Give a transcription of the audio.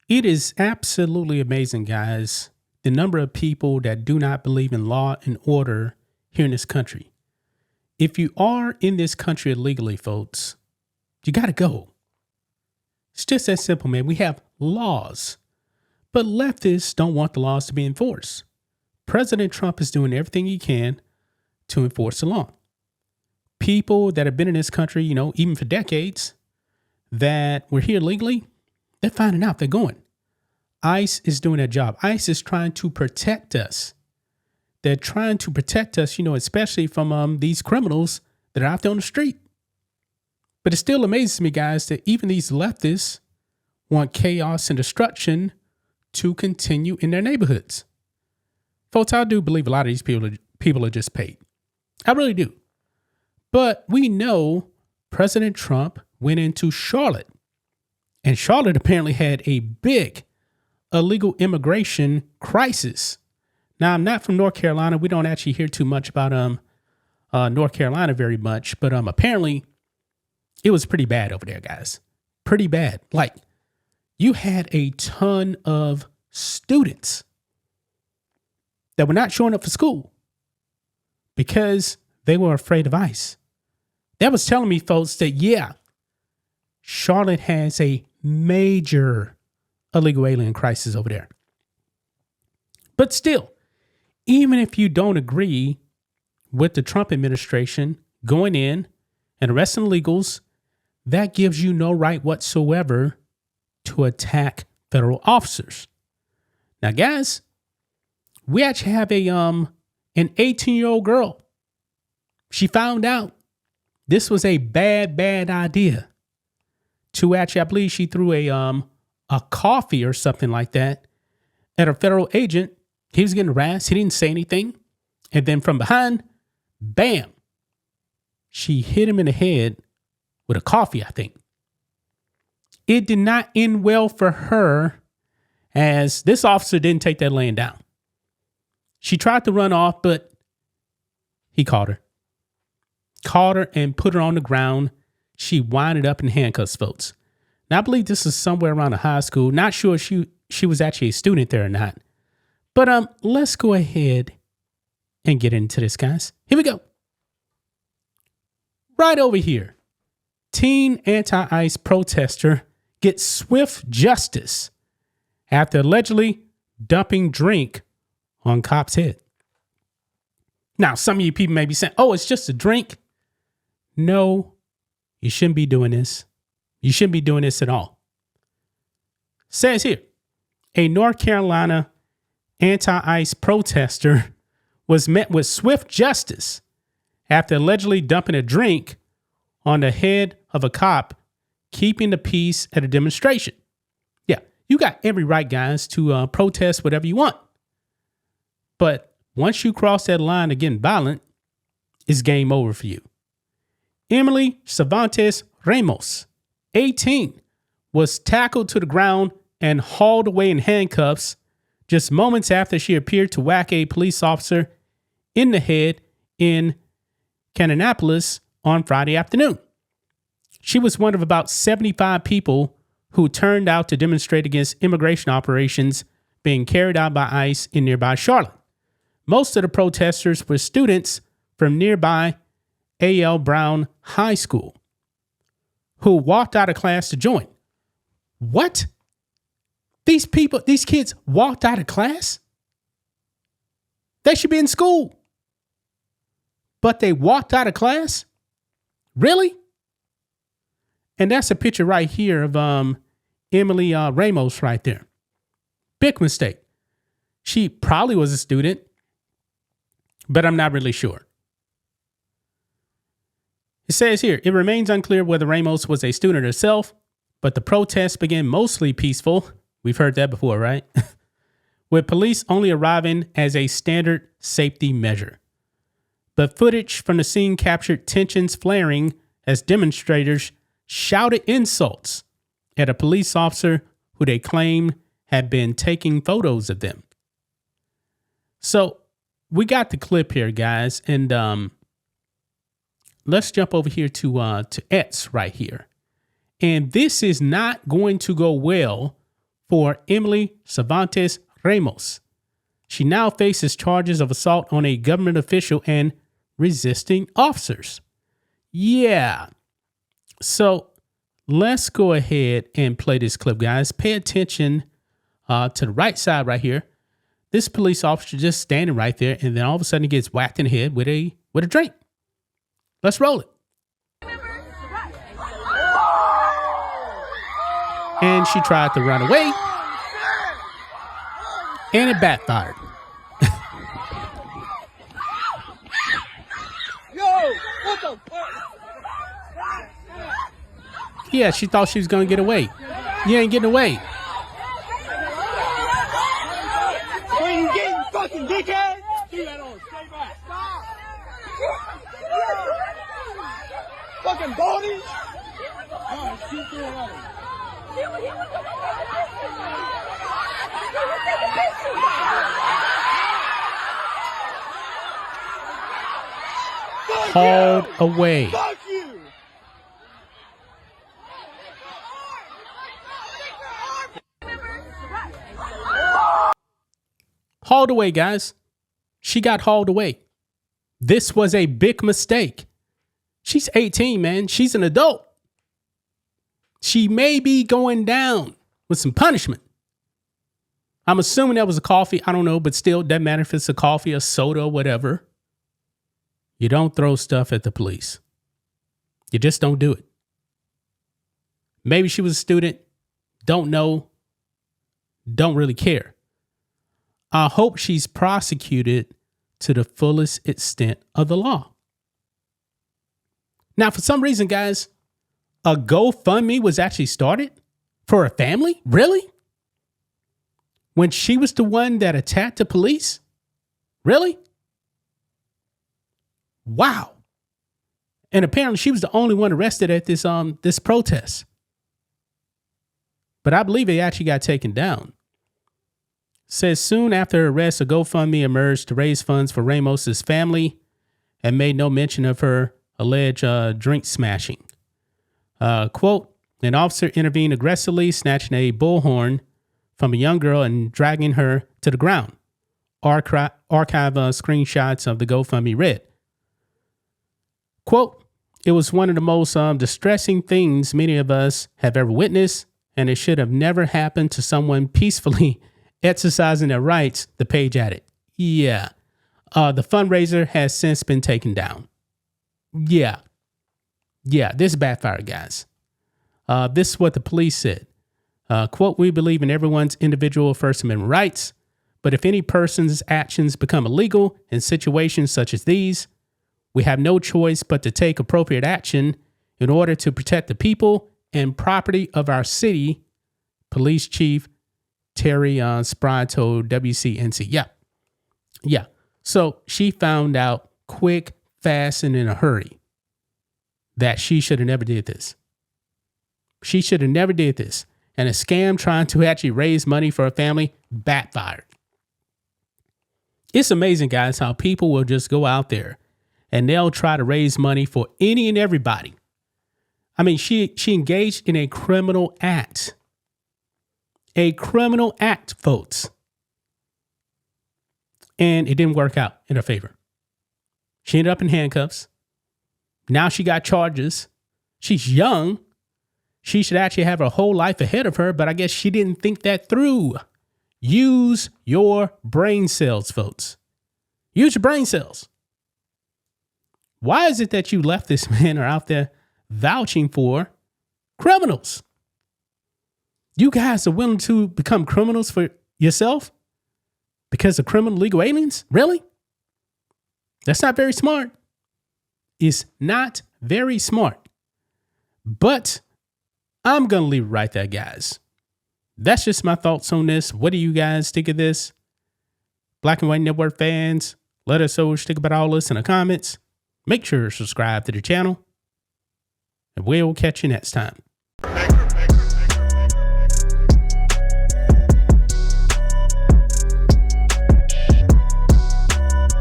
It is absolutely amazing, guys, the number of people that do not believe in law and order here in this country. If you are in this country illegally, folks, you got to go. It's just that simple, man. We have laws, but leftists don't want the laws to be enforced. President Trump is doing everything he can to enforce the law. People that have been in this country, even for decades, that were here legally, they're finding out they're going. ICE is doing their job. ICE is trying to protect us. They're trying to protect us, especially from these criminals that are out there on the street. But it still amazes me, guys, that even these leftists want chaos and destruction to continue in their neighborhoods. Folks, I do believe a lot of these people are just paid. I really do. But we know President Trump went into Charlotte. And Charlotte apparently had a big illegal immigration crisis. Now, I'm not from North Carolina. We don't actually hear too much about North Carolina very much. But apparently, it was pretty bad over there, guys. Pretty bad. Like, you had a ton of students that were not showing up for school because they were afraid of ICE. That was telling me, folks, that, yeah, Charlotte has a major illegal alien crisis over there. But still, even if you don't agree with the Trump administration going in and arresting illegals, that gives you no right whatsoever to attack federal officers. Now, guys, we actually have an 18-year-old girl. She found out this was a bad idea to actually, I believe she threw a coffee or something like that at a federal agent. He was getting harassed. He didn't say anything. And then from behind, bam, she hit him in the head with a coffee, I think. It did not end well for her, as this officer didn't take that laying down. She tried to run off, but he caught her. Caught her and put her on the ground. She winded up in handcuffs, folks. Now, I believe this is somewhere around a high school. Not sure if she was actually a student there or not. But let's go ahead and get into this, guys. Here we go. Right over here. Teen anti-ICE protester gets swift justice after allegedly dumping drink on cop's head. Now, some of you people may be saying, oh, it's just a drink. No, you shouldn't be doing this. You shouldn't be doing this at all. Says here, a North Carolina anti-ICE protester was met with swift justice after allegedly dumping a drink on the head of a cop keeping the peace at a demonstration. Yeah, you got every right, guys, to protest whatever you want. But once you cross that line of getting violent, it's game over for you. Emily Cervantes Ramos, 18, was tackled to the ground and hauled away in handcuffs just moments after she appeared to whack a police officer in the head in Cananopolis on Friday afternoon. She was one of about 75 people who turned out to demonstrate against immigration operations being carried out by ICE in nearby Charlotte. Most of the protesters were students from nearby A.L. Brown High School who walked out of class to join. What? These kids walked out of class? They should be in school. But they walked out of class? Really? And that's a picture right here of Emily Ramos right there. Big mistake. She probably was a student, but I'm not really sure. It says here, it remains unclear whether Ramos was a student herself, but the protests began mostly peaceful. We've heard that before, right? With police only arriving as a standard safety measure. But footage from the scene captured tensions flaring as demonstrators shouted insults at a police officer who they claimed had been taking photos of them. So we got the clip here, guys, and let's jump over here to X right here. And this is not going to go well for Emily Cervantes Ramos. She now faces charges of assault on a government official and resisting officers. Yeah. So let's go ahead and play this clip, guys. Pay attention to the right side right here. This police officer just standing right there, and then all of a sudden he gets whacked in the head with a drink. Let's roll it. And she tried to run away, and it backfired. Yeah, she thought she was going to get away. You ain't getting away. Where you getting, fucking dickhead? Do that on. Stay back. Stop. Fucking baldy. Alright, shoot through it. Hauled away. Fuck you. Hauled away, guys. She got hauled away. This was a big mistake. She's 18, man. She's an adult. She may be going down with some punishment. I'm assuming that was a coffee. I don't know, but still, doesn't matter if it's a coffee, a soda, or whatever. You don't throw stuff at the police. You just don't do it. Maybe she was a student. Don't know. Don't really care. I hope she's prosecuted to the fullest extent of the law. Now, for some reason, guys, a GoFundMe was actually started for a family? Really? When she was the one that attacked the police? Really? Wow. And apparently she was the only one arrested at this protest. But I believe it actually got taken down. Says soon after her arrest, a GoFundMe emerged to raise funds for Ramos's family and made no mention of her alleged drink smashing. Quote, an officer intervened aggressively, snatching a bullhorn from a young girl and dragging her to the ground. Archive screenshots of the GoFundMe read. Quote, it was one of the most distressing things many of us have ever witnessed, and it should have never happened to someone peacefully exercising their rights, the page added. Yeah. The fundraiser has since been taken down. Yeah. Yeah, this backfired, guys. This is what the police said. Quote, we believe in everyone's individual First Amendment rights, but if any person's actions become illegal in situations such as these, we have no choice but to take appropriate action in order to protect the people and property of our city, Police Chief Terry Spry told WCNC. Yeah. So she found out quick, fast, and in a hurry that she should have never did this. She should have never did this. And a scam trying to actually raise money for a family backfired. It's amazing, guys, how people will just go out there and they'll try to raise money for any and everybody. I mean, she engaged in a criminal act. A criminal act, folks. And it didn't work out in her favor. She ended up in handcuffs. Now she got charges. She's young. She should actually have her whole life ahead of her, but I guess she didn't think that through. Use your brain cells, folks. Use your brain cells. Why is it that you leftists, man, are out there vouching for criminals? You guys are willing to become criminals for yourself because of criminal legal aliens? Really? That's not very smart. It's not very smart. But I'm going to leave it right there, guys. That's just my thoughts on this. What do you guys think of this? Black and White Network fans, let us know what you think about all this in the comments. Make sure to subscribe to the channel, and we'll catch you next time.